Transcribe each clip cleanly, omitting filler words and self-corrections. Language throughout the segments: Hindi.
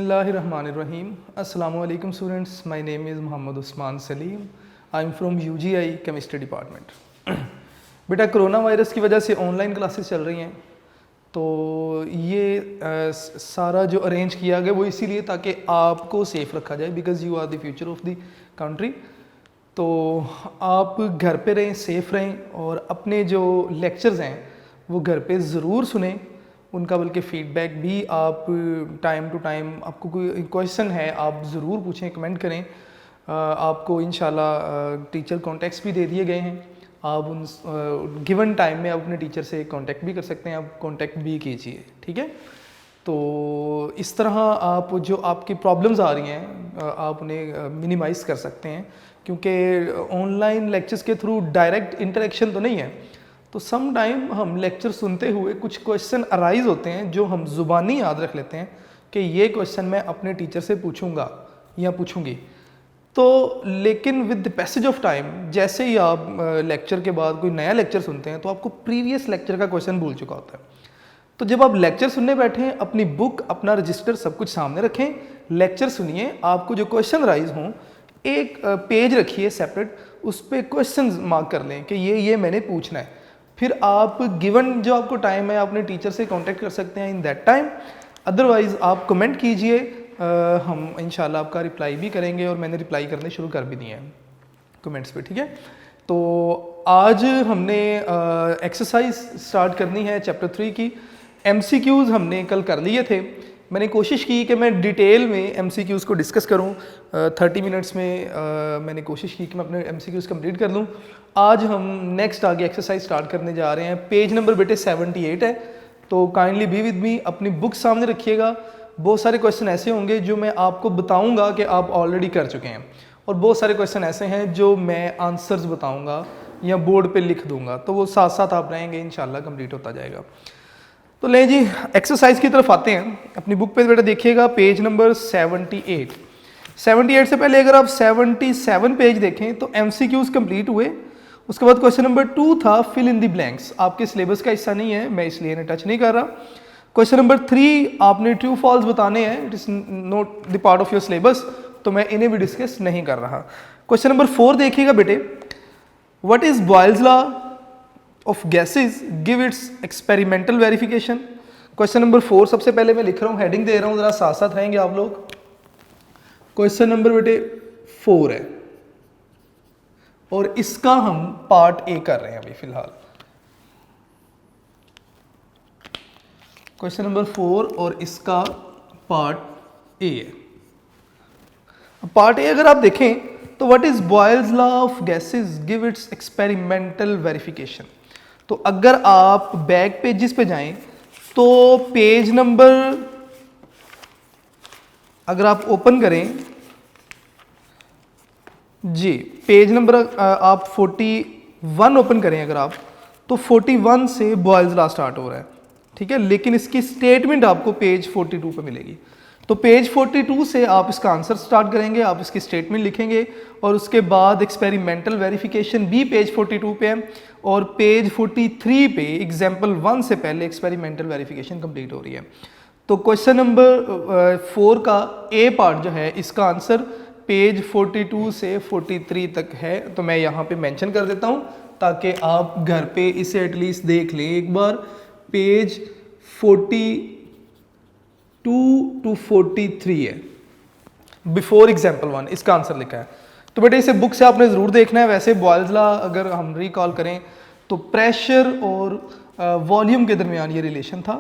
बिस्मिल्लाहिर्रहमानिर्रहीम। अस्सलामु अलैकुम students, my name is Mohammad Usman Saleem. I am from UGI chemistry department. बेटा, कोरोना वायरस की वजह से ऑनलाइन क्लासेस चल रही हैं, तो ये सारा जो अरेंज किया गया वो इसीलिए ताकि आपको सेफ़ रखा जाए, because you are the future of the country. तो आप घर पे रहें, सेफ़ रहें और अपने जो लेक्चर्स हैं वो घर पे ज़रूर सुनें उनका, बल्कि फ़ीडबैक भी आप टाइम टू टाइम, आपको कोई क्वेश्चन है आप ज़रूर पूछें, कमेंट करें। आपको इंशाल्लाह टीचर कॉन्टैक्ट्स भी दे दिए गए हैं, आप उन गिवन टाइम में आप अपने टीचर से कांटेक्ट भी कर सकते हैं, आप कांटेक्ट भी कीजिए, ठीक है। तो इस तरह आप जो आपकी प्रॉब्लम्स आ रही हैं आप उन्हें मिनिमाइज़ कर सकते हैं, क्योंकि ऑनलाइन लेक्चर्स के थ्रू डायरेक्ट इंटरेक्शन तो नहीं है। तो सम टाइम हम लेक्चर सुनते हुए कुछ क्वेश्चन अराइज होते हैं जो हम ज़ुबानी याद रख लेते हैं कि ये क्वेश्चन मैं अपने टीचर से पूछूंगा या पूछूंगी। तो लेकिन with the passage of time, जैसे ही आप लेक्चर के बाद कोई नया लेक्चर सुनते हैं तो आपको प्रीवियस लेक्चर का क्वेश्चन भूल चुका होता है। तो जब आप लेक्चर सुनने बैठे हैं, अपनी बुक, अपना रजिस्टर सब कुछ सामने रखें, लेक्चर सुनिए, आपको जो क्वेश्चन राइज हों एक पेज रखिए सेपरेट, उस पर क्वेश्चन मार्क कर लें कि ये मैंने पूछना है। फिर आप गिवन जो आपको टाइम है अपने टीचर से कांटेक्ट कर सकते हैं इन दैट टाइम। अदरवाइज़ आप कमेंट कीजिए, हम इंशाल्लाह आपका रिप्लाई भी करेंगे, और मैंने रिप्लाई करने शुरू कर भी दिए हैं कमेंट्स पे, ठीक है। तो आज हमने एक्सरसाइज स्टार्ट करनी है चैप्टर 3 की। MCQs हमने कल कर लिए थे। मैंने कोशिश की कि मैं डिटेल में MCQs को डिस्कस करूं, 30 मिनट्स में मैंने कोशिश की कि मैं अपने MCQs कंप्लीट कर लूं। आज हम नेक्स्ट आगे एक्सरसाइज स्टार्ट करने जा रहे हैं। पेज नंबर बेटे 78 है, तो काइंडली बी विद मी, अपनी बुक सामने रखिएगा। बहुत सारे क्वेश्चन ऐसे होंगे जो मैं आपको बताऊंगा कि आप ऑलरेडी कर चुके हैं, और बहुत सारे क्वेश्चन ऐसे हैं जो मैं आंसर्स बताऊंगा या बोर्ड पे लिख दूंगा, तो वो साथ साथ आप रहेंगे, इंशाल्लाह कंप्लीट होता जाएगा। तो ले जी, एक्सरसाइज की तरफ आते हैं। अपनी बुक पे बेटा देखिएगा, पेज नंबर 78। 78 से पहले अगर आप 77 पेज देखें तो MCQs कंप्लीट हुए। उसके बाद क्वेश्चन नंबर 2 था फिल इन द ब्लैंक्स। आपके सिलेबस का हिस्सा नहीं है, मैं इसलिए इन्हें टच नहीं कर रहा। क्वेश्चन नंबर 3 आपने ट्रू फॉल्स बताने हैं, it is not the part of your syllabus, तो मैं इन्हें भी डिस्कस नहीं कर रहा। क्वेश्चन नंबर 4 देखिएगा बेटे, what is Boyle's law of gases, give its experimental verification. Question number 4 सबसे पहले मैं लिख रहा हूँ, हेडिंग दे रहा हूँ, जरा साथ साथ रहेंगे आप लोग। क्वेश्चन नंबर बेटे 4 है, और इसका हम पार्ट ए कर रहे हैं अभी फिलहाल। क्वेश्चन नंबर 4 और इसका पार्ट ए है। पार्ट ए अगर आप देखें तो what is Boyle's law of gases, give its experimental verification. तो अगर आप बैक पेजेस पे जाएं तो पेज नंबर अगर आप ओपन करें जी, पेज नंबर आप 41 ओपन करें अगर आप, तो 41 से बॉयल्स लॉ स्टार्ट हो रहा है, ठीक है। लेकिन इसकी स्टेटमेंट आपको पेज 42 पे मिलेगी। तो पेज 42 से आप इसका आंसर स्टार्ट करेंगे, आप इसकी स्टेटमेंट लिखेंगे, और उसके बाद एक्सपेरिमेंटल वेरिफिकेशन भी पेज 42 पे है, और पेज 43 पे एग्जाम्पल 1 से पहले एक्सपेरिमेंटल वेरिफिकेशन कंप्लीट हो रही है। तो क्वेश्चन नंबर 4 का ए पार्ट जो है, इसका आंसर पेज 42 से 43 तक है। तो मैं यहाँ पे मेंशन कर देता हूँ ताकि आप घर पे इसे एटलीस्ट देख लें एक बार। पेज 42 टू 43 है, बिफोर एग्जाम्पल 1 इसका आंसर लिखा है। तो बेटे इसे बुक से आपने ज़रूर देखना है। वैसे बॉयल्स लॉ अगर हम रिकॉल करें तो प्रेशर और वॉल्यूम के दरमियान ये रिलेशन था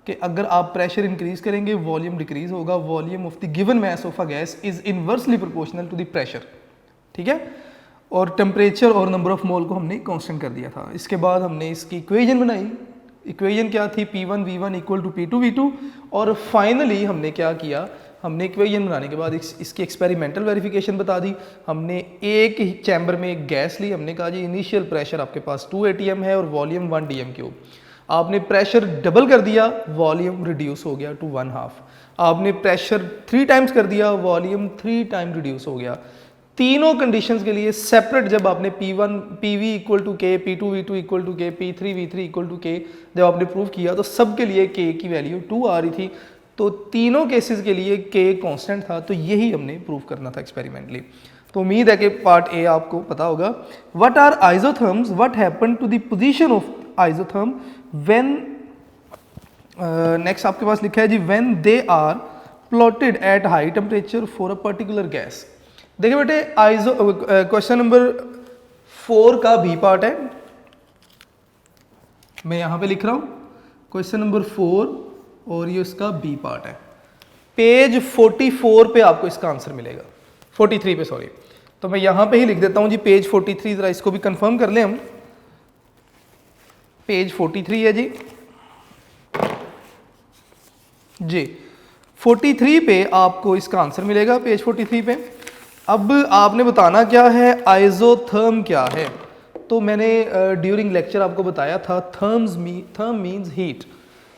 कि अगर आप प्रेशर इंक्रीज करेंगे वॉल्यूम डिक्रीज होगा। Volume of the given mass of a gas is inversely proportional to the pressure, ठीक है। और टेम्परेचर और नंबर ऑफ मोल को हमने कांस्टेंट कर दिया था। इसके बाद हमने इसकी इक्वेशन बनाई। इक्वेशन क्या थी, P1 V1 equal to P2 V2। और फाइनली हमने क्या किया, हमने इक्वेशन बनाने के बाद इसकी एक्सपेरिमेंटल वेरिफिकेशन बता दी। हमने एक ही चैम्बर में एक गैस ली, हमने कहा जी इनिशियल प्रेशर आपके पास 2 atm है और वॉल्यूम 1 dm3। आपने प्रेशर डबल कर दिया, वॉल्यूम रिड्यूस हो गया टू 1/2। आपने प्रेशर 3 टाइम्स कर दिया, वॉल्यूम 3 टाइम रिड्यूस हो गया। तीनों कंडीशंस के लिए सेपरेट जब आपने P1 PV equal to K, P2 V2 equal to K, P3 V3 equal to K जब आपने प्रूव किया तो सब के लिए K की वैल्यू 2 आ रही थी। तो तीनों केसेस के लिए के कांस्टेंट था, तो यही हमने प्रूव करना था एक्सपेरिमेंटली। तो उम्मीद है कि पार्ट ए आपको पता होगा। What are isotherms, what happen to the position of isotherm when, next आपके पास लिखा है जी when they are plotted at high temperature for a particular gas. देखिए बेटे क्वेश्चन नंबर 4 का बी पार्ट है, मैं यहाँ पे लिख रहा हूँ क्वेश्चन नंबर 4 और ये इसका बी पार्ट है। पेज 44 पे आपको इसका आंसर मिलेगा, 43 पे सॉरी। तो मैं यहाँ पे ही लिख देता हूँ जी पेज 43, जरा इसको भी कंफर्म कर लें हम। पेज 43 है जी 43 पे आपको इसका आंसर मिलेगा, पेज 43 पे। अब आपने बताना क्या है, आइसोथर्म क्या है। तो मैंने ड्यूरिंग लेक्चर आपको बताया था therm means heat,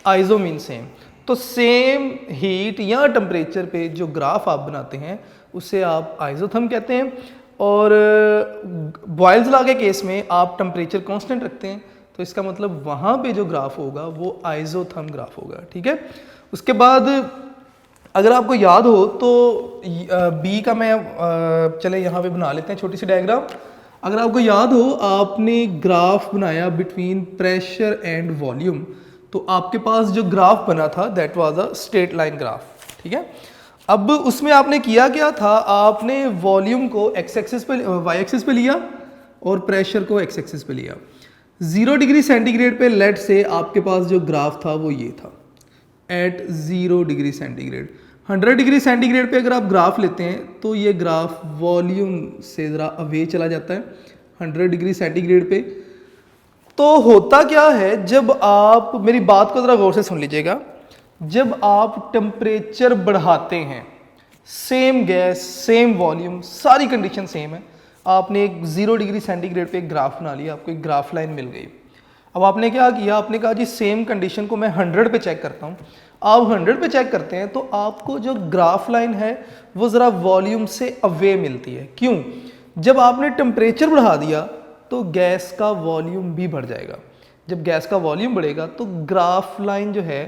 iso means same. तो सेम हीट या टेम्परेचर पे जो ग्राफ आप बनाते हैं उसे आप आइसोथर्म कहते हैं। और बॉयल्स लॉ के केस में आप टेम्परेचर कांस्टेंट रखते हैं, तो इसका मतलब वहाँ पे जो ग्राफ होगा वो आइसोथर्म ग्राफ होगा, ठीक है। उसके बाद अगर आपको याद हो तो बी का मैं चले यहाँ पे बना लेते हैं छोटी सी डायग्राम। अगर आपको याद हो, आपने ग्राफ बनाया बिटवीन प्रेशर एंड वॉल्यूम, तो आपके पास जो ग्राफ बना था that was a straight line graph, ठीक है। अब उसमें आपने किया क्या था, आपने वॉल्यूम को एक्स एक्सिस पे, वाई एक्सिस पे लिया और प्रेशर को एक्स एक्सिस पे लिया। 0 डिग्री सेंटीग्रेड पे लेट से आपके पास जो ग्राफ था वो ये था at 0 degree centigrade. 100 degree centigrade पे अगर आप ग्राफ लेते हैं तो ये ग्राफ वॉल्यूम से ज़रा अवे चला जाता है 100 डिग्री सेंटीग्रेड पे। तो होता क्या है, जब आप, मेरी बात को ज़रा गौर से सुन लीजिएगा, जब आप टेम्परेचर बढ़ाते हैं, सेम गैस सेम वॉल्यूम सारी कंडीशन सेम है, आपने एक 0 डिग्री सेंटीग्रेड पे एक ग्राफ बना लिया, आपको एक ग्राफ लाइन मिल गई। अब आपने क्या किया, आपने कहा जी सेम कंडीशन को मैं 100 पे चेक करता हूँ। आप 100 पे चेक करते हैं तो आपको जो ग्राफ लाइन है वो ज़रा वॉल्यूम से अवे मिलती है। क्यों? जब आपने टेम्परेचर बढ़ा दिया तो गैस का वॉल्यूम भी बढ़ जाएगा। जब गैस का वॉल्यूम बढ़ेगा तो ग्राफ लाइन जो है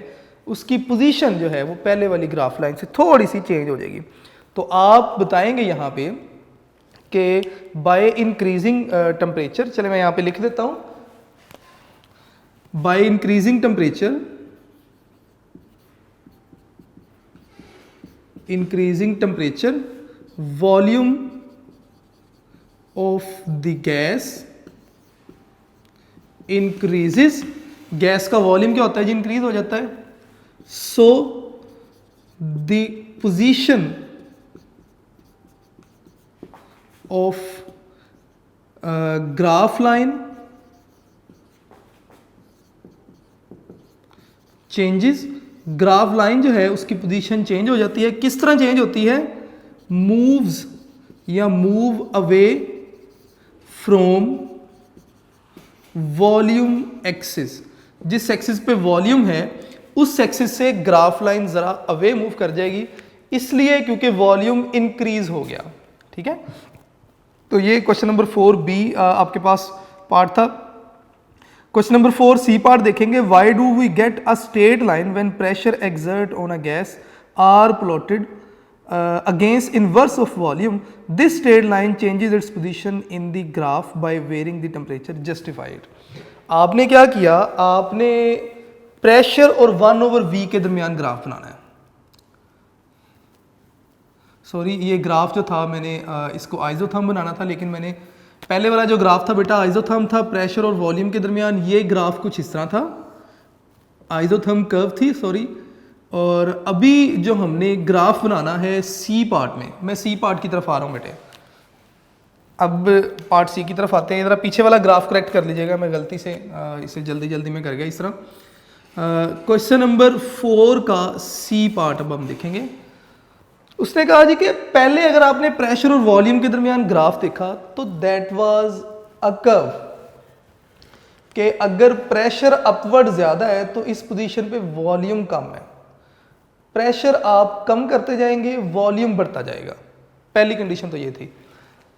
उसकी पोजीशन जो है वो पहले वाली ग्राफ लाइन से थोड़ी सी चेंज हो जाएगी। तो आप बताएंगे यहाँ पे कि बाय इंक्रीजिंग टेम्परेचर, चले मैं यहाँ पे लिख देता हूँ, bye increasing temperature, increasing temperature volume of the gas increases। Gas का वॉल्यूम क्या होता है जी, इंक्रीज हो जाता है। सो the position of graph line changes। Graph line जो है उसकी पोजीशन चेंज हो जाती है। किस तरह चेंज होती है, मूव्स या move away from volume axis. जिस एक्सिस पे वॉल्यूम है उस एक्सिस से ग्राफ लाइन जरा अवे मूव कर जाएगी, इसलिए क्योंकि वॉल्यूम इंक्रीज हो गया, ठीक है। तो ये क्वेश्चन नंबर 4 बी आपके पास पार्ट था। क्वेश्चन नंबर 4 सी पार्ट देखेंगे। Why do we get a straight line when pressure exert on a gas are plotted against inverse of volume. This straight line changes its position in the graph by varying the temperature justified. आपने क्या किया, आपने प्रेशर और 1/v के दरमियान ग्राफ बनाना है। सॉरी, ये ग्राफ जो था मैंने इसको आइसोथर्म बनाना था, लेकिन मैंने पहले वाला जो ग्राफ था बेटा आइसोथर्म था, प्रेशर और वॉल्यूम के दरमियान। ये ग्राफ कुछ इस तरह था, आइसोथर्म कर्व थी, सॉरी। और अभी जो हमने ग्राफ बनाना है सी पार्ट में, मैं सी पार्ट की तरफ आ रहा हूँ बेटे। अब पार्ट सी की तरफ आते हैं। ज़रा पीछे वाला ग्राफ करेक्ट कर लीजिएगा, मैं गलती से इसे जल्दी में कर गया इस तरह। क्वेश्चन नंबर 4 का सी पार्ट अब हम देखेंगे। उसने कहा जी कि पहले अगर आपने प्रेशर और वॉल्यूम के दरमियान ग्राफ देखा तो दैट वाज अ कर्व, कि अगर प्रेशर अपवर्ड ज्यादा है तो इस पोजीशन पे वॉल्यूम कम है। प्रेशर आप कम करते जाएंगे, वॉल्यूम बढ़ता जाएगा। पहली कंडीशन तो ये थी।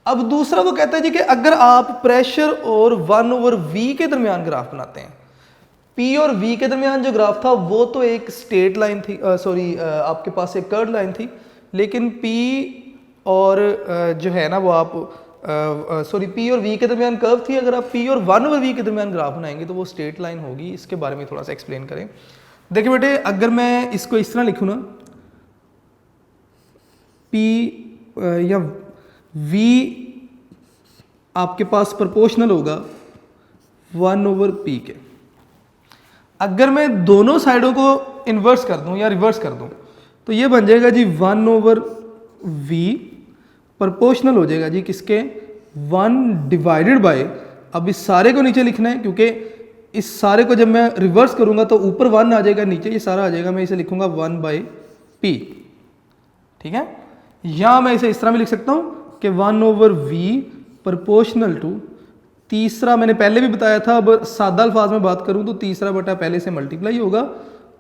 अब दूसरा वो कहता है जी कि अगर आप प्रेशर और 1/v के दरमियान ग्राफ बनाते हैं P और V के दरमियान जो ग्राफ था वो तो एक स्ट्रेट लाइन थी, आपके पास एक कर्व लाइन थी, लेकिन P और जो है ना वो आप P और V के दरमियान कर्व थी। अगर आप P और 1 ओवर V के दरमियान ग्राफ बनाएंगे तो वो स्ट्रेट लाइन होगी। इसके बारे में थोड़ा सा एक्सप्लेन करें। देखिए बेटे, अगर मैं इसको इस तरह लिखूँ ना, P या V आपके पास प्रोपोर्शनल होगा 1 ओवर P के। अगर मैं दोनों साइडों को इन्वर्स कर दूं या रिवर्स कर दूं तो ये बन जाएगा जी 1 ओवर V प्रोपोर्शनल हो जाएगा जी किसके, 1 डिवाइडेड बाय, अब इस सारे को नीचे लिखना है क्योंकि इस सारे को जब मैं रिवर्स करूंगा तो ऊपर 1 आ जाएगा, नीचे ये सारा आ जाएगा। मैं इसे लिखूंगा 1 बाई P, ठीक है। या मैं इसे इस तरह भी लिख सकता हूँ कि 1 ओवर V प्रोपोर्शनल टू, तीसरा मैंने पहले भी बताया था, अब सादा अल्फाज में बात करूं तो तीसरा बटा पहले से मल्टीप्लाई होगा,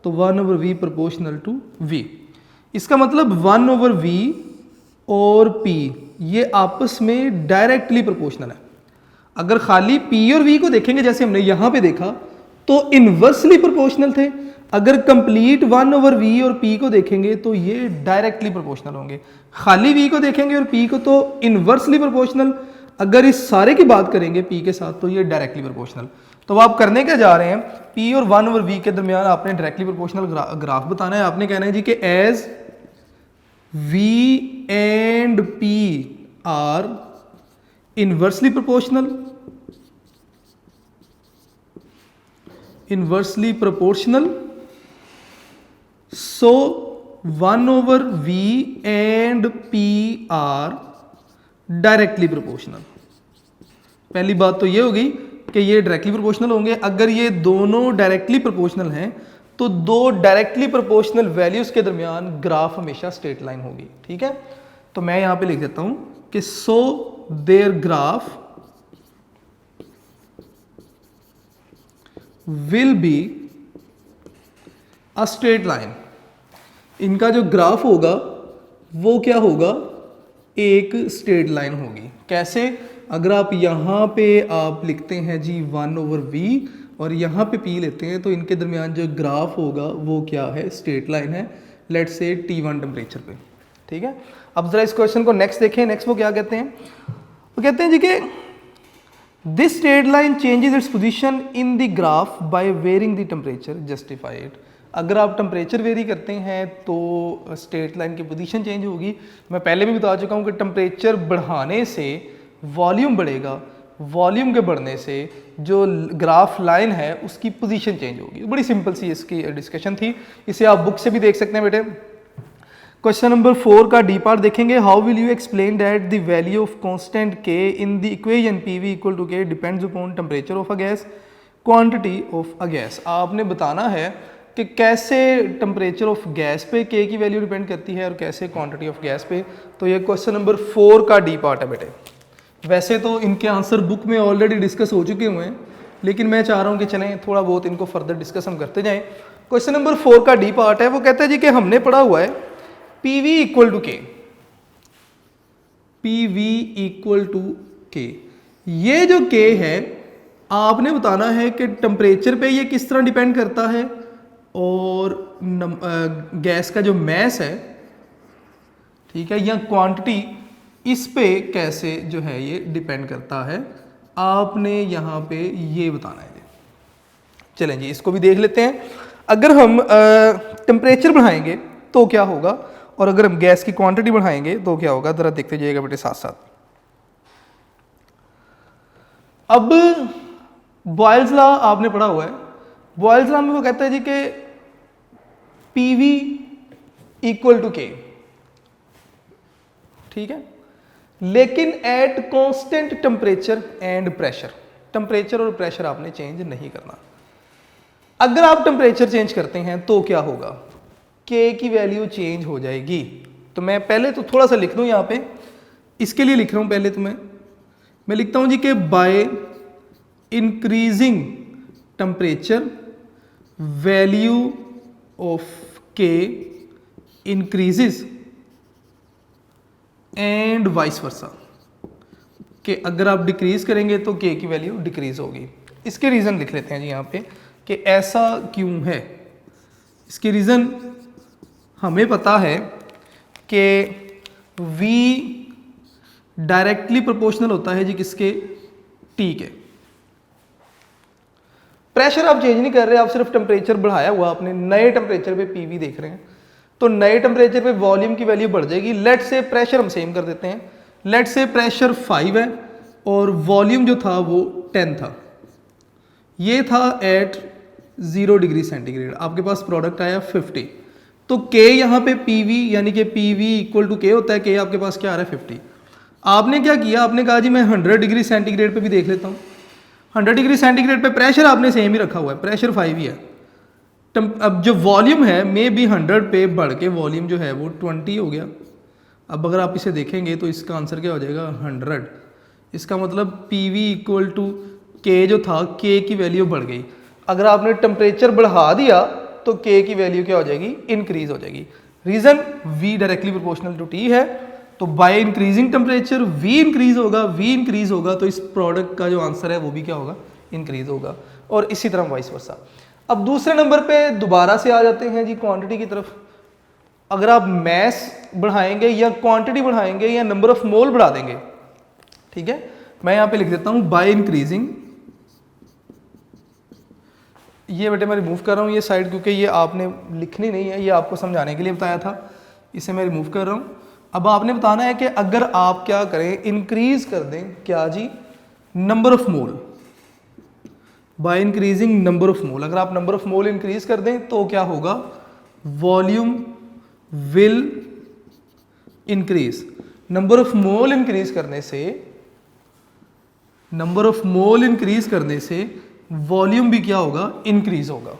तो 1 over V proportional to V। इसका मतलब 1 ओवर V और P ये आपस में डायरेक्टली प्रोपोर्शनल है। अगर खाली P और V को देखेंगे जैसे हमने यहाँ पे देखा तो इनवर्सली प्रोपोर्शनल थे। अगर कंप्लीट 1 ओवर V और P को देखेंगे तो ये डायरेक्टली प्रोपोर्शनल होंगे। खाली V को देखेंगे और P को तो इनवर्सली प्रोपोर्शनल। अगर इस सारे की बात करेंगे P के साथ तो ये डायरेक्टली प्रोपोर्शनल। तो आप करने क्या जा रहे हैं, P और 1 ओवर V के दरमियान आपने डायरेक्टली प्रोपोर्शनल ग्राफ बताना है। आपने कहना है जी कि as V and P are inversely proportional, inversely proportional, so 1 over V and P are directly proportional. पहली बात तो ये होगी कि ये डायरेक्टली प्रोपोर्शनल होंगे। अगर ये दोनों डायरेक्टली प्रोपोर्शनल हैं तो दो डायरेक्टली प्रोपोर्शनल वैल्यूज के दरमियान ग्राफ हमेशा स्ट्रेट लाइन होगी, ठीक है। तो मैं यहां पे लिख देता हूं कि so there graph will be a straight line. इनका जो ग्राफ होगा वो क्या होगा, एक स्ट्रेट लाइन होगी। कैसे, अगर आप यहाँ पे आप लिखते हैं जी 1 ओवर V और यहाँ पे P लेते हैं तो इनके दरमियान जो ग्राफ होगा वो क्या है, स्ट्रेट लाइन है। लेट्स से T1 टेम्परेचर पे, ठीक है। अब जरा इस क्वेश्चन को नेक्स्ट देखें। नेक्स्ट वो क्या कहते हैं, वो कहते हैं जी कि this straight line changes its position in the graph by varying the temperature justified. अगर आप टेम्परेचर वेरी करते हैं तो स्ट्रेट लाइन की पोजीशन चेंज होगी। मैं पहले भी बता चुका हूँ कि टेम्परेचर बढ़ाने से वॉल्यूम बढ़ेगा, वॉल्यूम के बढ़ने से जो ग्राफ लाइन है उसकी पोजीशन चेंज होगी। बड़ी सिंपल सी इसकी डिस्कशन थी, इसे आप बुक से भी देख सकते हैं बेटे। क्वेश्चन नंबर 4 का डी पार्ट देखेंगे। How will you explain that the value of constant k in the equation PV equal to k depends upon temperature of a gas, quantity of a gas. आपने बताना है कि कैसे टेम्परेचर ऑफ गैस पे k की वैल्यू डिपेंड करती है और कैसे क्वांटिटी ऑफ गैस पे। तो ये क्वेश्चन नंबर 4 का डी पार्ट है बेटे। वैसे तो इनके आंसर बुक में ऑलरेडी डिस्कस हो चुके हुए हैं, लेकिन मैं चाह रहा हूँ कि चलें थोड़ा बहुत इनको फर्दर डिस्कस हम करते जाएं। क्वेश्चन नंबर 4 का डी पार्ट है, वो कहता है जी कि हमने पढ़ा हुआ है PV equal to K, PV equal to K। ये जो K है आपने बताना है कि टेम्परेचर पे ये किस तरह डिपेंड करता है और गैस का जो मैस है, ठीक है, या क्वांटिटी, इस पे कैसे जो है ये डिपेंड करता है। आपने यहाँ पे ये बताना है। चलें जी इसको भी देख लेते हैं। अगर हम टेम्परेचर बढ़ाएंगे तो क्या होगा और अगर हम गैस की क्वांटिटी बढ़ाएंगे तो क्या होगा, जरा देखते जाइएगा बेटे साथ साथ। अब बॉयल्स लॉ आपने पढ़ा हुआ है। बॉयल्स लॉ में वो कहता है जी कि PV इक्वल टू K, ठीक है, लेकिन at constant temperature and pressure. Temperature और प्रेशर आपने चेंज नहीं करना। अगर आप टेम्परेचर चेंज करते हैं तो क्या होगा, K की वैल्यू चेंज हो जाएगी। तो मैं पहले तो थोड़ा सा लिख दूं यहाँ पे, इसके लिए लिख रहा हूं पहले तो मैं लिखता हूं जी कि bye increasing temperature value of K increases and vice versa, कि अगर आप डिक्रीज करेंगे तो K की वैल्यू डिक्रीज होगी। इसके रीजन लिख लेते हैं जी यहाँ पे। कि ऐसा क्यों है। इसकी रीज़न हमें पता है कि V डायरेक्टली प्रोपोर्शनल होता है जी किसके, T के। प्रेशर आप चेंज नहीं कर रहे, आप सिर्फ टेम्परेचर बढ़ाया हुआ, आपने नए टेम्परेचर पे PV देख रहे हैं, तो नए टेम्परेचर पे वॉल्यूम की वैल्यू बढ़ जाएगी। लेट से प्रेशर हम सेम कर देते हैं, लेट से प्रेशर 5 है और वॉल्यूम जो था वो 10 था, ये था एट 0 डिग्री सेंटीग्रेड, आपके पास प्रोडक्ट आया 50, तो K यहाँ पे PV यानी कि PV इक्वल टू K होता है, K आपके पास क्या आ रहा है 50। आपने क्या किया, आपने कहा जी मैं 100 डिग्री सेंटीग्रेड पे भी देख लेता हूँ। 100 डिग्री सेंटीग्रेड पे प्रेशर आपने सेम ही रखा हुआ है, प्रेशर 5 ही है। अब जो वॉल्यूम है मे बी 100 पे बढ़ के वॉल्यूम जो है वो 20 हो गया। अब अगर आप इसे देखेंगे तो इसका आंसर क्या हो जाएगा 100। इसका मतलब PV इक्वल टू K जो था, K की वैल्यू बढ़ गई। अगर आपने टेम्परेचर बढ़ा दिया तो K की वैल्यू क्या हो जाएगी, इंक्रीज हो जाएगी। Reason V directly proportional to T है, तो by increasing temperature V increase होगा, V इंक्रीज होगा तो इस प्रोडक्ट का जो आंसर है वो भी क्या होगा, इंक्रीज होगा। और इसी तरह वाइस वर्सा। अब दूसरे नंबर पे दोबारा से आ जाते हैं जी क्वांटिटी की तरफ। अगर आप मैस बढ़ाएंगे या क्वांटिटी बढ़ाएंगे या नंबर ऑफ मोल बढ़ा देंगे, ठीक है, मैं यहां पे लिख देता हूं बाय इंक्रीजिंग, ये बेटे मैं रिमूव कर रहा हूं ये साइड, क्योंकि ये आपने लिखनी नहीं है, ये आपको समझाने के लिए बताया था, इसे मैं रिमूव कर रहा हूं। अब आपने बताना है कि अगर आप क्या करें, इंक्रीज कर दें क्या जी, number of mole, by increasing number of mole. अगर आप नंबर ऑफ मोल इंक्रीज कर दें तो क्या होगा, volume will increase. Number of mole increase करने से, नंबर ऑफ मोल इंक्रीज करने से वॉल्यूम भी क्या होगा, इंक्रीज होगा।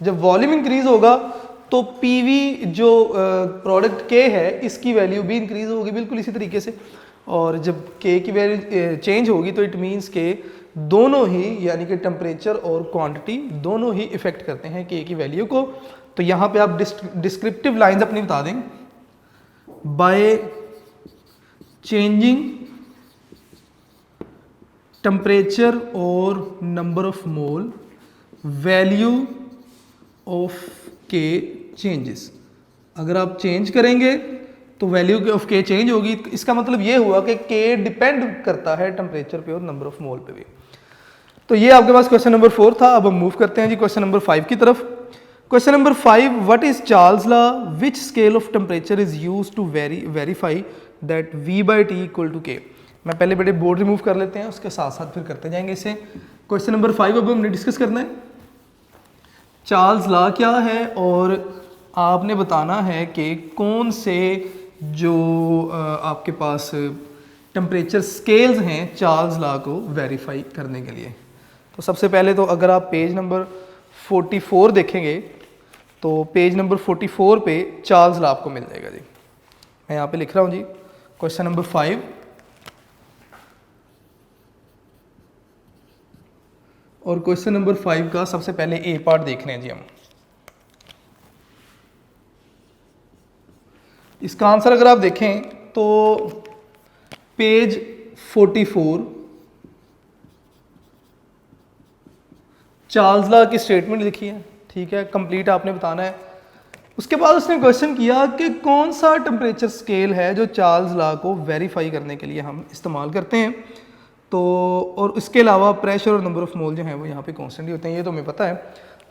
जब वॉल्यूम इंक्रीज होगा तो PV जो प्रोडक्ट K है इसकी वैल्यू भी इंक्रीज होगी बिल्कुल इसी तरीके से। और जब K की वैल्यू चेंज होगी तो इट मीन्स के दोनों ही, यानी कि टेम्परेचर और क्वांटिटी दोनों ही इफेक्ट करते हैं K की वैल्यू को। तो यहाँ पे आप डिस्क्रिप्टिव लाइंस अपनी बता दें, बाय चेंजिंग टेम्परेचर और number of mole value of K changes. अगर आप चेंज करेंगे तो वैल्यू ऑफ K चेंज होगी। इसका मतलब ये हुआ कि K डिपेंड करता है टेम्परेचर पे और नंबर ऑफ मोल पे भी। तो ये आपके पास क्वेश्चन नंबर 4 था। अब हम मूव करते हैं जी क्वेश्चन नंबर 5 की तरफ। Question number 5, what is Charles law, which scale of temperature is used to verify that V/T equal to K। मैं पहले बेटे बोर्ड रिमूव कर लेते हैं, उसके साथ साथ फिर करते जाएंगे इसे। क्वेश्चन नंबर 5 अब हमने डिस्कस करना है, चार्ल्स लॉ क्या है और आपने बताना है कि कौन से जो आपके पास टेम्परेचर स्केल्स हैं चार्ल्स लॉ को वेरीफाई करने के लिए। तो सबसे पहले तो अगर आप पेज नंबर 44 देखेंगे तो पेज नंबर 44 पे चार्ल्स लॉ आपको मिल जाएगा जी। मैं यहाँ पे लिख रहा हूँ जी क्वेश्चन नंबर 5, और क्वेश्चन नंबर 5 का सबसे पहले ए पार्ट देख रहे हैं जी हम। इसका आंसर अगर आप देखें तो पेज 44 चार्ल्स लॉ की स्टेटमेंट लिखी है, ठीक है, कंप्लीट आपने बताना है। उसके बाद उसने क्वेश्चन किया कि कौन सा टेम्परेचर स्केल है जो चार्ल्स लॉ को वेरीफाई करने के लिए हम इस्तेमाल करते हैं। तो और इसके अलावा प्रेशर और नंबर ऑफ मोल जो हैं वो यहाँ पे कांस्टेंट ही होते हैं, ये तो हमें पता है।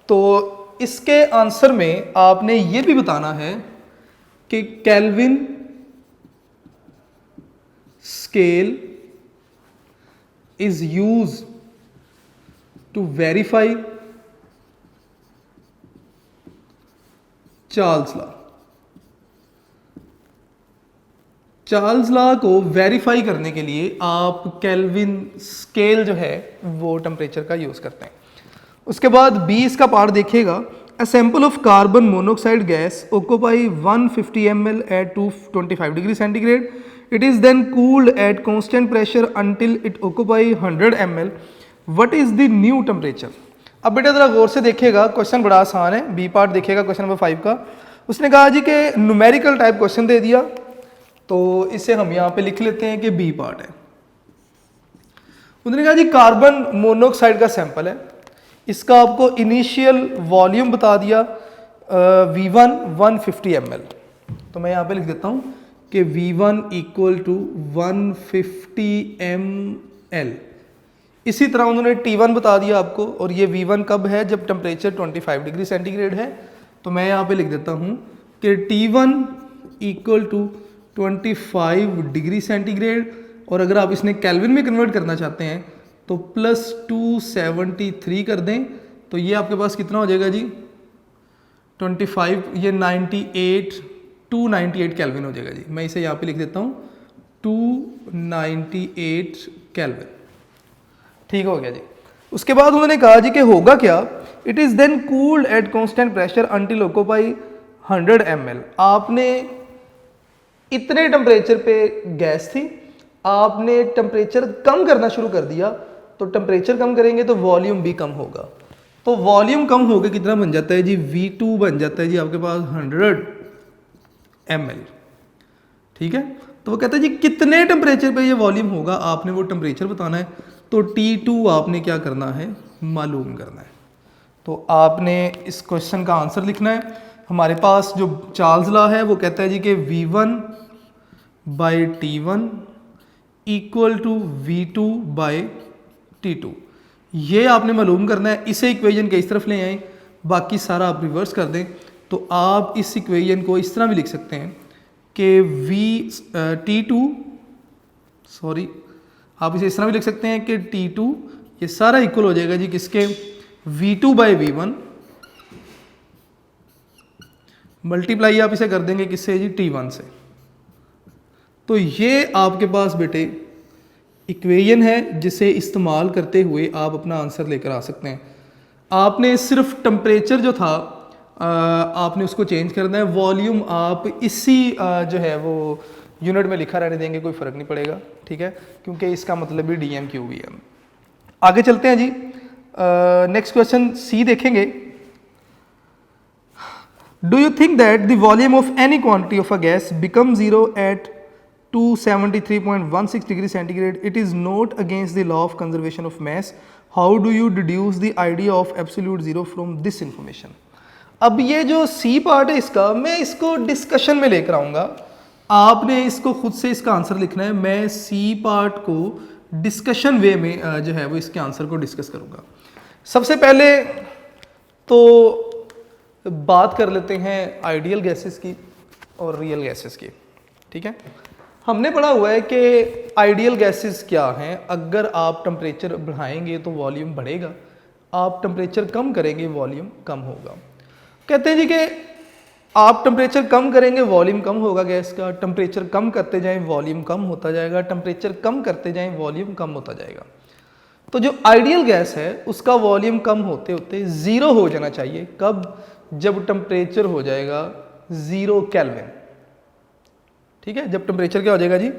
तो इसके आंसर में आपने ये भी बताना है कि Kelvin scale is used to verify Charles law. Charles law को वेरीफाई करने के लिए आप केल्विन स्केल जो है वो टेम्परेचर का यूज करते हैं। उसके बाद 20 का पार्ट देखिएगा, a sample of carbon monoxide gas occupy 150 ml at 225 degree centigrade, it is then cooled at constant pressure until it occupy 100 ml, what is the new temperature. अब बेटा जरा गौर से देखिएगा, क्वेश्चन बड़ा आसान है। बी पार्ट देखिएगा क्वेश्चन नंबर 5 का। उसने कहा जी कि न्यूमेरिकल टाइप क्वेश्चन दे दिया, तो इसे हम यहाँ पे लिख लेते हैं कि बी पार्ट है। उन्होंने कहा जी कार्बन मोनोऑक्साइड का सैंपल है, इसका आपको इनिशियल वॉल्यूम बता दिया V1 150 ml। तो मैं यहाँ पे लिख देता हूँ कि V1 इक्वल टू 150 ml। इसी तरह उन्होंने T1 बता दिया आपको, और ये V1 कब है, जब टेम्परेचर 25 डिग्री सेंटीग्रेड है। तो मैं यहाँ पे लिख देता हूँ कि T1 equal to 25 degree centigrade, और अगर आप इसने केल्विन में कन्वर्ट करना चाहते हैं तो +273 कर दें, तो ये आपके पास कितना हो जाएगा जी 25, ये 298 केल्विन हो जाएगा जी। मैं इसे यहाँ पे लिख देता हूँ 298 केल्विन। ठीक हो गया जी। उसके बाद उन्होंने कहा जी कि होगा क्या, it is then cooled at constant pressure until occupy 100 ml। आपने इतने टेम्परेचर पे गैस थी, आपने टेम्परेचर कम करना शुरू कर दिया, तो टेम्परेचर कम करेंगे तो वॉल्यूम भी कम होगा। तो वॉल्यूम कम होकर कितना बन जाता है जी, V2 बन जाता है जी आपके पास 100 ml। ठीक है, तो वो कहता है जी कितने टेम्परेचर पे ये वॉल्यूम होगा, आपने वो टेम्परेचर बताना है। तो T2 आपने क्या करना है, मालूम करना है। तो आपने इस क्वेश्चन का आंसर लिखना है। हमारे पास जो चार्ल्स लॉ है वो कहता है जी कि V1 by T1 equal to V2 by T2। ये आपने मालूम करना है। इसे इक्वेशन के इस तरफ ले आए, बाकी सारा आप रिवर्स कर दें। तो आप इस इक्वेशन को इस तरह भी लिख सकते हैं कि आप इसे इस तरह भी लिख सकते हैं कि T2 ये सारा इक्वल हो जाएगा जी किसके, V2 बाई V1 मल्टीप्लाई आप इसे कर देंगे किससे जी, T1 से। तो ये आपके पास बेटे इक्वेशन है जिसे इस्तेमाल करते हुए आप अपना आंसर लेकर आ सकते हैं। आपने सिर्फ टेम्परेचर जो था आपने उसको चेंज करना है, वॉल्यूम आप इसी जो है वो यूनिट में लिखा रहने देंगे, कोई फ़र्क नहीं पड़ेगा। ठीक है, क्योंकि इसका मतलब भी DMQ भी है। आगे चलते हैं जी, नेक्स्ट क्वेश्चन C देखेंगे। Do you think that the volume of any quantity of a gas become zero at 273.16 degree centigrade? It is not against the law of conservation of mass. How do you deduce the idea of absolute zero from this information? अब ये जो C पार्ट है इसका, मैं इसको डिस्कशन में लेकर आऊँगा। आपने इसको खुद से इसका आंसर लिखना है। मैं C पार्ट को डिस्कशन वे में जो है वो इसके आंसर को डिस्कस करूँगा। सबसे पहले तो बात कर लेते हैं आइडियल गैसेस की और रियल गैसेस की। ठीक है, हमने पढ़ा हुआ है कि आइडियल गैसेस क्या हैं। अगर आप टेम्परेचर बढ़ाएंगे तो वॉल्यूम बढ़ेगा, आप टेम्परेचर कम करेंगे वॉल्यूम कम होगा। कहते हैं जी कि आप टेम्परेचर कम करेंगे वॉल्यूम कम होगा गैस का, टेम्परेचर कम करते जाएं वॉल्यूम कम होता जाएगा, टेम्परेचर कम करते जाएं वॉल्यूम कम होता जाएगा। तो जो आइडियल गैस है उसका वॉल्यूम कम होते होते ज़ीरो हो जाना चाहिए। कब? जब टेम्परेचर हो जाएगा 0 केल्विन। ठीक है, जब टेम्परेचर क्या हो जाएगा जी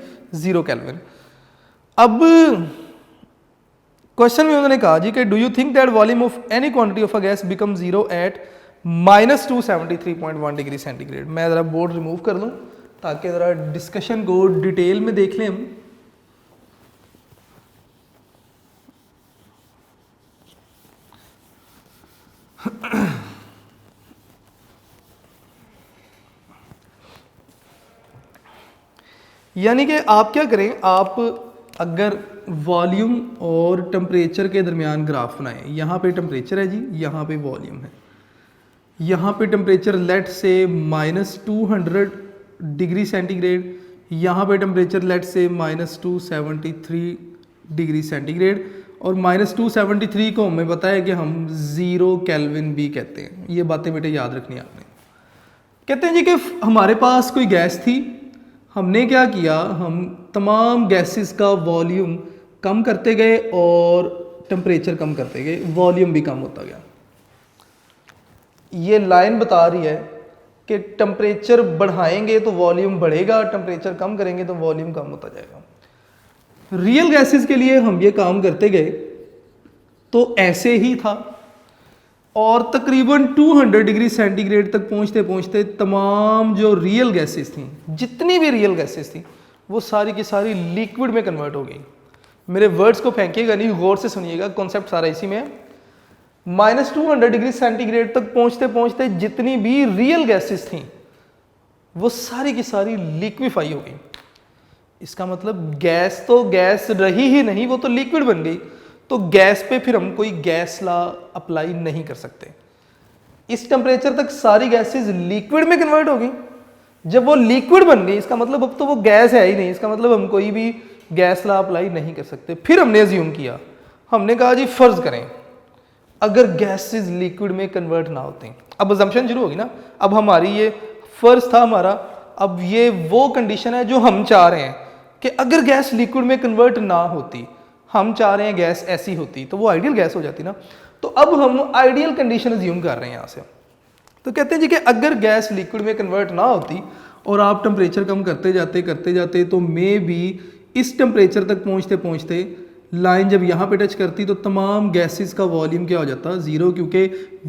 0 केल्विन। अब क्वेश्चन में उन्होंने कहा जी कि do you think that volume of any quantity of a gas become zero at -273.1 degree centigrade. मैं ज़रा बोर्ड रिमूव कर लूँ ताकि ज़रा डिस्कशन को डिटेल में देख लें हम। यानी कि आप क्या करें, आप अगर वॉल्यूम और टेम्परेचर के दरमियान ग्राफ बनाएं। यहाँ पे टेम्परेचर है जी, यहाँ पे वॉल्यूम है। यहाँ पे टेम्परेचर लेट से -200 डिग्री सेंटीग्रेड, यहाँ पे टेम्परेचर लेट से -273 डिग्री सेंटीग्रेड, और -273 को हमें पता है कि हम 0 केल्विन भी कहते हैं। ये बातें बेटे याद रखनी है आपने। कहते हैं जी कि हमारे पास कोई गैस थी, हमने क्या किया, हम तमाम गैसेस का वॉल्यूम कम करते गए और टेम्परेचर कम करते गए, वॉल्यूम भी कम होता गया। ये लाइन बता रही है कि टेम्परेचर बढ़ाएंगे तो वॉल्यूम बढ़ेगा, टेम्परेचर कम करेंगे तो वॉल्यूम कम होता जाएगा। रियल गैसेस के लिए हम ये काम करते गए तो ऐसे ही था, और तकरीबन 200 डिग्री सेंटीग्रेड तक पहुंचते पहुंचते तमाम जो रियल गैसेस थी, जितनी भी रियल गैसेस थी, वो सारी की सारी लिक्विड में कन्वर्ट हो गई। मेरे वर्ड्स को फेंकिएगा नहीं, गौर से सुनिएगा, कॉन्सेप्ट सारा इसी में है। -200 डिग्री सेंटीग्रेड तक पहुंचते पहुंचते जितनी भी रियल गैसेस थी वो सारी की सारी लिक्विफाई हो गई। इसका मतलब गैस तो गैस रही ही नहीं, वो तो लिक्विड बन गई। तो गैस पे फिर हम कोई गैस लॉ अप्लाई नहीं कर सकते। इस टेम्परेचर तक सारी गैसेस लिक्विड में कन्वर्ट हो गई। जब वो लिक्विड बन गई इसका मतलब अब तो वो गैस है ही नहीं, इसका मतलब हम कोई भी गैस लॉ अप्लाई नहीं कर सकते। फिर हमने अज्यूम किया, हमने कहा जी फर्ज करें अगर गैसेस लिक्विड में कन्वर्ट ना होते, अब अजम्पशन शुरू होगी ना। अब हमारी ये फर्ज था हमारा, अब ये वो कंडीशन है जो हम चाह रहे हैं कि अगर गैस लिक्विड में कन्वर्ट ना होती, हम चाह रहे हैं गैस ऐसी होती तो वो आइडियल गैस हो जाती ना। तो अब हम आइडियल कंडीशन अज्यूम कर रहे हैं यहाँ से। तो कहते हैं जी कि अगर गैस लिक्विड में कन्वर्ट ना होती और आप टेम्परेचर कम करते जाते तो मे बी इस टेम्परेचर तक पहुँचते पहुँचते लाइन जब यहाँ पे टच करती तो तमाम गैसेस का वॉल्यूम क्या हो जाता, ज़ीरो, क्योंकि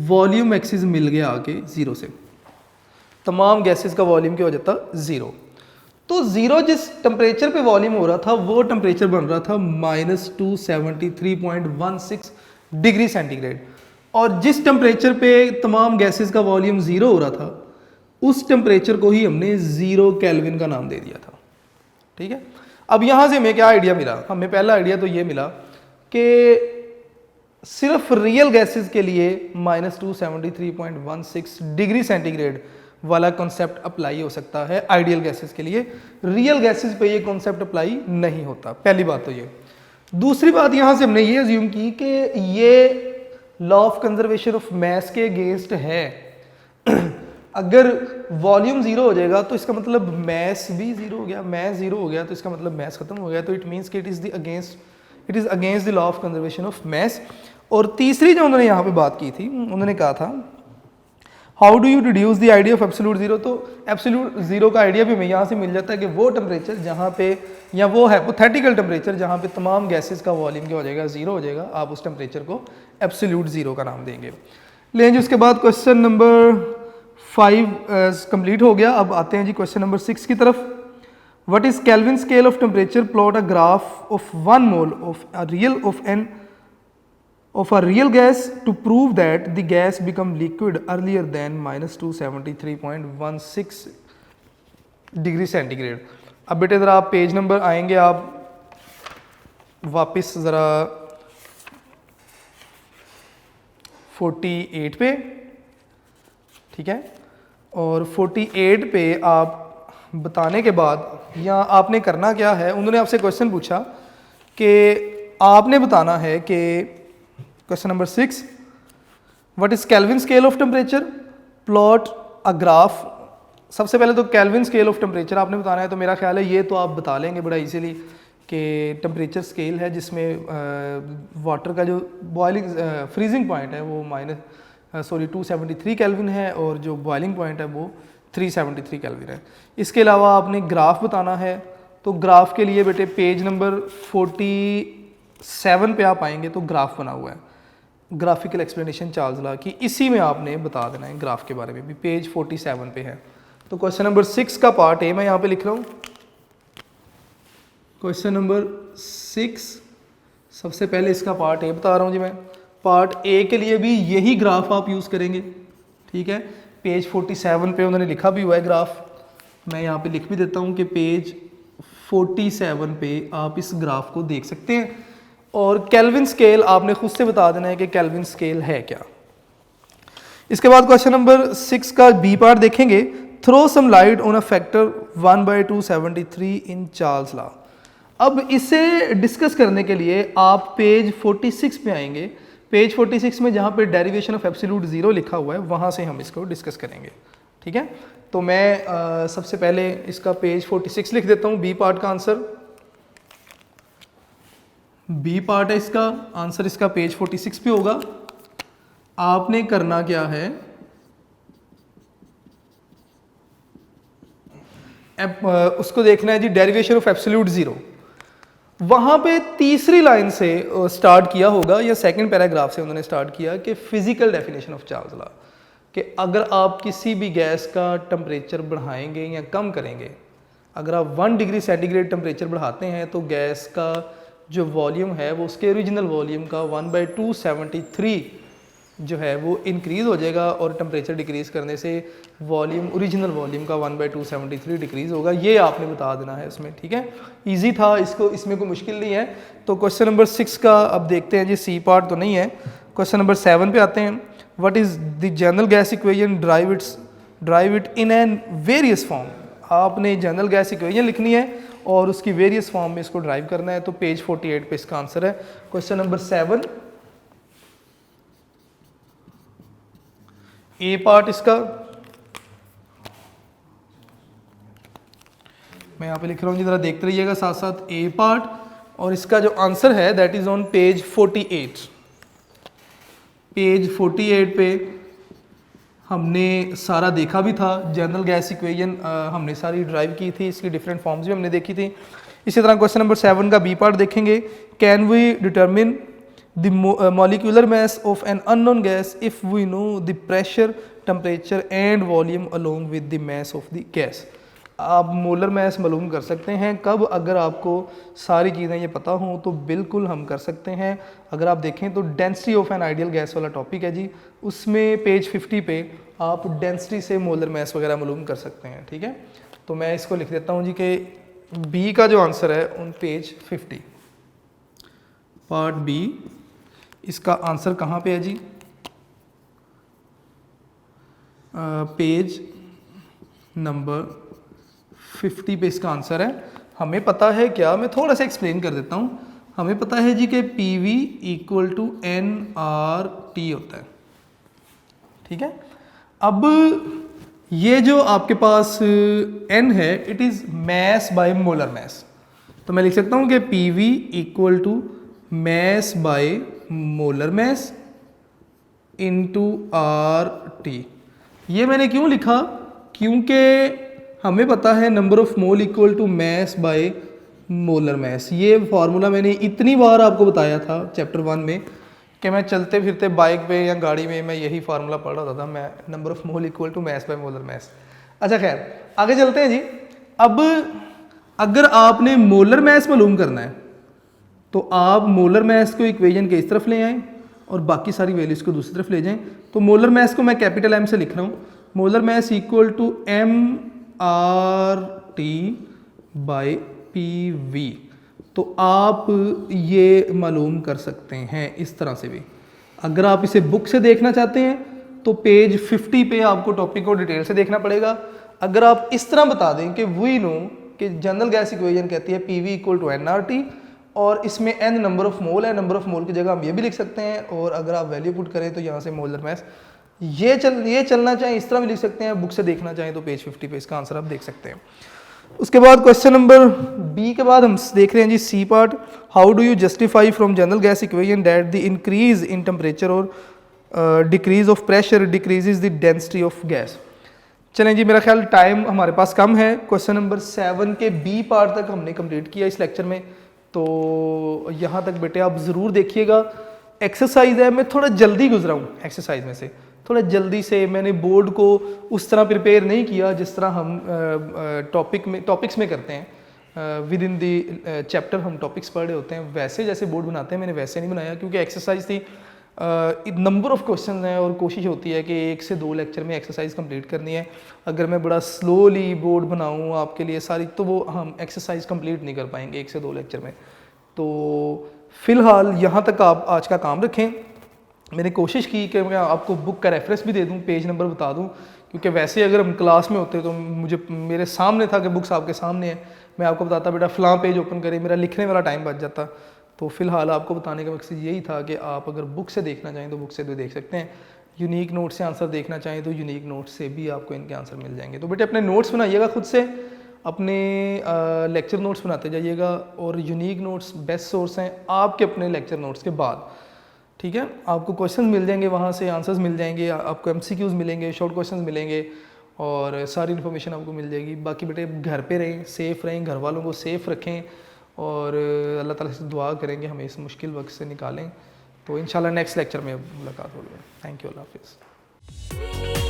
वॉल्यूम एक्सिस मिल गया आके ज़ीरो से। तमाम गैसेस का वॉल्यूम क्या हो जाता, ज़ीरो। तो ज़ीरो जिस टेम्परेचर पे वॉल्यूम हो रहा था वो टेम्परेचर बन रहा था -273.16 डिग्री सेंटीग्रेड, और जिस टेम्परेचर पे तमाम गैसेस का वॉल्यूम ज़ीरो हो रहा था उस टेम्परेचर को ही हमने 0 केल्विन का नाम दे दिया था। ठीक है, अब यहाँ से हमें क्या आइडिया मिला, हमें पहला आइडिया तो ये मिला कि सिर्फ रियल गैसेस के लिए -273.16 डिग्री सेंटीग्रेड वाला कॉन्सेप्ट अप्लाई हो सकता है आइडियल गैसेस के लिए, रियल गैसेस पे ये कॉन्सेप्ट अप्लाई नहीं होता। पहली बात तो ये। दूसरी बात यहाँ से हमने ये अज्यूम की कि ये law of conservation of mass के अगेंस्ट है। अगर वॉल्यूम जीरो हो जाएगा तो इसका मतलब मैस भी जीरो हो गया, मैस जीरो हो गया तो इसका मतलब मैस खत्म हो गया, तो इट मीन्स कि it is against the law of conservation of mass. और तीसरी जो उन्होंने यहाँ पे बात की थी, उन्होंने कहा था how do you reduce the idea of absolute zero. तो एब्सोल्यूट जीरो का आइडिया भी हमें यहाँ से मिल जाता है कि वो टेम्परेचर जहाँ पे, या वो हाइपोथेटिकल टेम्परेचर जहाँ पे तमाम गैसेस का वॉल्यूम क्या हो जाएगा, जीरो हो जाएगा, आप उस टेम्परेचर को एब्सोल्यूट जीरो का नाम देंगे। लेकिन उसके बाद क्वेश्चन नंबर 5 कंप्लीट हो गया। अब आते हैं जी क्वेश्चन नंबर 6 की तरफ। What is kelvin scale of temperature, plot a graph of 1 mole of a real gas to prove that the gas become liquid earlier than -273.16 degree centigrade. अब बेटे ज़रा आप पेज नंबर आएंगे, आप वापस ज़रा 48 पे, ठीक है, और 48 पे आप बताने के बाद यहाँ आपने करना क्या है, उन्होंने आपसे क्वेश्चन पूछा कि आपने बताना है कि question number 6, what is kelvin scale of temperature, plot a graph. सबसे पहले तो केल्विन स्केल ऑफ टेम्परेचर आपने बताना है, तो मेरा ख्याल है ये तो आप बता लेंगे बड़ा इजीली कि टेम्परेचर स्केल है जिसमें वाटर का जो बॉइलिंग फ्रीजिंग पॉइंट है वो 273 केल्विन है और जो बॉइलिंग पॉइंट है वो 373 केल्विन है। इसके अलावा आपने ग्राफ बताना है, तो ग्राफ के लिए बेटे पेज नंबर 47 पे आप आएंगे तो ग्राफ बना हुआ है, ग्राफिकल एक्सप्लेनेशन चार्ल्स लॉ की, इसी में आपने बता देना है ग्राफ के बारे में भी, पेज 47 पे है। तो क्वेश्चन नंबर 6 का पार्ट ए मैं यहाँ पे लिख रहा हूँ। क्वेश्चन नंबर 6 सबसे पहले इसका पार्ट ए बता रहा हूँ जी मैं। पार्ट ए के लिए भी यही ग्राफ आप यूज़ करेंगे, ठीक है। पेज 47 पे उन्होंने लिखा भी हुआ है ग्राफ, मैं यहाँ पे लिख भी देता हूँ कि पेज 47 पे आप इस ग्राफ को देख सकते हैं। और केल्विन स्केल आपने खुद से बता देना है कि केल्विन स्केल है क्या। इसके बाद क्वेश्चन नंबर 6 का बी पार्ट देखेंगे। Throw some light on a factor 1/273 in Charles law. अब इसे डिस्कस करने के लिए आप पेज 46 पे आएंगे। पेज 46 में जहाँ पे डेरिवेशन ऑफ एब्सोल्यूट जीरो लिखा हुआ है वहाँ से हम इसको डिस्कस करेंगे, ठीक है। तो मैं सबसे पहले इसका पेज 46 लिख देता हूँ, बी पार्ट का आंसर। बी पार्ट है इसका आंसर, इसका पेज 46 पे होगा। आपने करना क्या है, उसको देखना है जी डेरिवेशन ऑफ एब्सोल्यूट जीरो। वहां पे तीसरी लाइन से स्टार्ट किया होगा या सेकंड पैराग्राफ से उन्होंने स्टार्ट किया कि physical definition of Charles law, कि अगर आप किसी भी गैस का टेम्परेचर बढ़ाएंगे या कम करेंगे, अगर आप 1 डिग्री सेंटीग्रेड टेम्परेचर बढ़ाते हैं तो गैस का जो वॉल्यूम है वो उसके ओरिजिनल वॉल्यूम का 1/273 जो है वो इंक्रीज़ हो जाएगा और टेम्परेचर डिक्रीज़ करने से वॉल्यूम, ओरिजिनल वॉल्यूम का 1/273 डिक्रीज़ होगा। ये आपने बता देना है इसमें, ठीक है। इजी था, इसको इसमें कोई मुश्किल नहीं है। तो क्वेश्चन नंबर 6 का अब देखते हैं जी, सी पार्ट तो नहीं है। क्वेश्चन नंबर 7 पे आते हैं। What is the general gas equation, drive it in an various form. आपने जनरल गैस इक्वेशन लिखनी है और उसकी वेरियस फॉर्म में इसको ड्राइव करना है। तो पेज 48 पे इसका आंसर है। क्वेश्चन नंबर 7, ए पार्ट इसका मैं यहाँ पे लिख रहा हूँ जी, जरा देखते रहिएगा साथ साथ। ए पार्ट और इसका जो आंसर है that is on page 48। Page 48 पे हमने सारा देखा भी था, जनरल गैस इक्वेशन हमने सारी ड्राइव की थी, इसकी डिफरेंट फॉर्म्स भी हमने देखी थी। इसी तरह क्वेश्चन नंबर 7 का बी पार्ट देखेंगे। Can we determine the molecular mass of an unknown gas if we know the pressure, temperature and volume along with the mass of the gas. आप मोलर मास मालूम कर सकते हैं कब, अगर आपको सारी चीज़ें ये पता हों तो बिल्कुल हम कर सकते हैं। अगर आप देखें तो density of an ideal gas वाला टॉपिक है जी, उसमें पेज 50 पे आप डेंसिटी से मोलर मास वगैरह मालूम कर सकते हैं, ठीक है। तो मैं इसको लिख देता हूँ जी कि बी का जो आंसर है ऑन पेज 50, पार्ट बी, इसका आंसर कहाँ पे है जी, पेज नंबर 50 पे इसका आंसर है। हमें पता है क्या, मैं थोड़ा सा एक्सप्लेन कर देता हूँ। हमें पता है जी कि PV = nRT होता है, ठीक है। अब ये जो आपके पास n है, it is mass by molar mass. तो मैं लिख सकता हूँ कि PV = mass by molar mass into RT। ये मैंने क्यों लिखा, क्योंकि हमें पता है number of mole equal to mass by molar mass. ये फार्मूला मैंने इतनी बार आपको बताया था चैप्टर 1 में कि मैं चलते फिरते बाइक पे या गाड़ी में मैं यही फार्मूला पढ़ रहा था, मैं number of mole equal to mass by molar mass. अच्छा खैर आगे चलते हैं जी। अब अगर आपने मोलर मास मालूम करना है तो आप मोलर मास को इक्वेशन के इस तरफ ले आएँ और बाकी सारी वैल्यूज़ को दूसरी तरफ ले जाएं। तो मोलर मास को मैं कैपिटल M से लिख रहा हूँ, molar mass equal to mRT by PV। तो आप ये मालूम कर सकते हैं इस तरह से भी। अगर आप इसे बुक से देखना चाहते हैं तो पेज 50 पे आपको टॉपिक को डिटेल से देखना पड़ेगा। अगर आप इस तरह बता दें कि वी नो कि जनरल गैस इक्वेशन कहती है PV = nRT और इसमें n नंबर ऑफ मोल है, नंबर ऑफ मोल की जगह हम ये भी लिख सकते हैं, और अगर आप वैल्यू पुट करें तो यहाँ से मोलर मास ये चलना चाहें इस तरह भी लिख सकते हैं, बुक से देखना चाहें तो पेज 50 पे इसका आंसर आप देख सकते हैं। उसके बाद क्वेश्चन नंबर बी के बाद हम देख रहे हैं जी C part. How do you justify from general gas equation that the increase in temperature और decrease of pressure decreases the density of gas. चलें जी, मेरा ख्याल टाइम हमारे पास कम है। क्वेश्चन नंबर 7 के बी पार्ट तक हमने कंप्लीट किया इस लेक्चर में, तो यहाँ तक बेटे आप ज़रूर देखिएगा। एक्सरसाइज है, मैं थोड़ा जल्दी गुजरा हूँ एक्सरसाइज में से, थोड़ा जल्दी से मैंने बोर्ड को उस तरह प्रिपेयर नहीं किया जिस तरह हम टॉपिक्स में करते हैं। विद इन दी चैप्टर हम टॉपिक्स पढ़ रहे होते हैं, वैसे जैसे बोर्ड बनाते हैं मैंने वैसे नहीं बनाया, क्योंकि एक्सरसाइज थी, नंबर ऑफ क्वेश्चन हैं और कोशिश होती है कि 1 से 2 लेक्चर में एक्सरसाइज कंप्लीट करनी है। अगर मैं बड़ा स्लोली बोर्ड बनाऊँ आपके लिए सारी, तो वो हम एक्सरसाइज कंप्लीट नहीं कर पाएंगे 1 से 2 लेक्चर में। तो फ़िलहाल यहाँ तक आप आज का काम रखें। मैंने कोशिश की कि मैं आपको बुक का रेफरेंस भी दे दूँ, पेज नंबर बता दूँ, क्योंकि वैसे अगर हम क्लास में होते तो मेरे सामने था कि बुक्स आपके सामने है, मैं आपको बताता बेटा फ़लाँ पेज ओपन करें, मेरा लिखने वाला टाइम बच जाता। तो फ़िलहाल आपको बताने का मकसद यही था कि आप अगर बुक से देखना चाहें तो बुक से भी देख सकते हैं, यूनिक नोट से आंसर देखना चाहें तो यूनिक नोट से भी आपको इनके आंसर मिल जाएंगे। तो बेटे अपने नोट्स बनाइएगा, खुद से अपने लेक्चर नोट्स बनाते जाइएगा, और यूनिक नोट्स बेस्ट सोर्स हैं आपके अपने लेक्चर नोट्स के बाद, ठीक है। आपको क्वेश्चन मिल जाएंगे, वहाँ से आंसर्स मिल जाएंगे, आपको MCQs मिलेंगे, शॉर्ट क्वेश्चन मिलेंगे, और सारी इन्फॉर्मेशन आपको मिल जाएगी। बाकी बेटे घर पे रहें, सेफ़ रहें, घर वालों को सेफ़ रखें, और अल्लाह ताला से दुआ करेंगे हमें इस मुश्किल वक्त से निकालें। तो इंशाल्लाह नेक्स्ट लेक्चर में मुलाकात होगी। थैंक यू, अल्लाह हाफिज़।